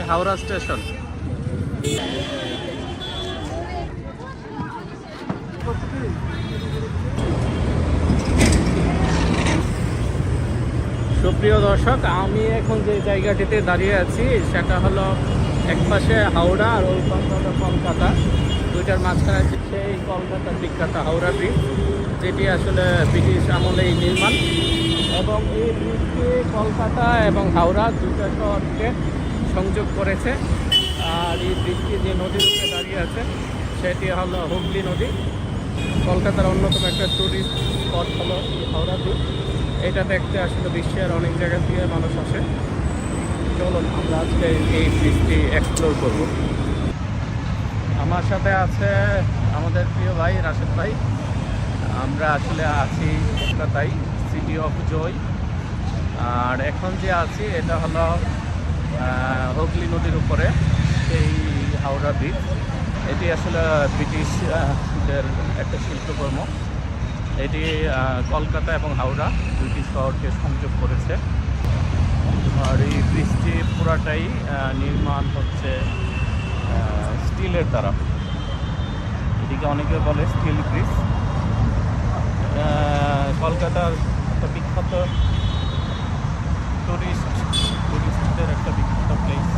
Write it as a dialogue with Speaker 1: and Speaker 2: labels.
Speaker 1: Howrah station. সুপ্রিয় দর্শক, আমি এখন যে জায়গাটিতে দাঁড়িয়ে আছি সেটা হলো একপাশে হাওড়া আর ওই পাশে হলো কলকাতা। দুইটার মাঝখানে সেই কলকাতার বিখ্যাত হাওড়া ব্রিজ, যেটি আসলে ব্রিটিশ আমলেই নির্মাণ, এবং এই ব্রিজটি কলকাতা এবং হাওড়া দুইটা শহরকে সংযোগ করেছে। আর এই ব্রিজটি যে নদীর উপরে দাঁড়িয়ে আছে সেটি হলো হুগলি নদী। কলকাতার অন্যতম একটা ট্যুরিস্ট স্পট হলো হাওড়া ব্রিজ। এটা দেখতে আসলে বিশ্বের অনেক জায়গা থেকে মানুষ আসে। চলুন আমরা আজকে এই ব্রিজটি এক্সপ্লোর করব। আমার সাথে আছে আমাদের প্রিয় ভাই রাশেদ ভাই। আমরা আসলে আছি কলকাতায়, সিটি অফ জয়। আর এখন যে আছি এটা হলো হুগলি নদীর উপরে এই হাওড়া ব্রিজ। এটি আসলে ব্রিটিশদের একটা শিল্পকর্ম। এটি কলকাতা এবং হাওড়া দুইটি শহরকে সংযোগ করেছে। আর এই ব্রিজটি পুরাটাই নির্মাণ হচ্ছে স্টিলের দ্বারা। এটিকে অনেকে বলে স্টিল ব্রিজ। কলকাতার একটা বিখ্যাত টুরিস্টদের একটা বিখ্যাত প্লেস।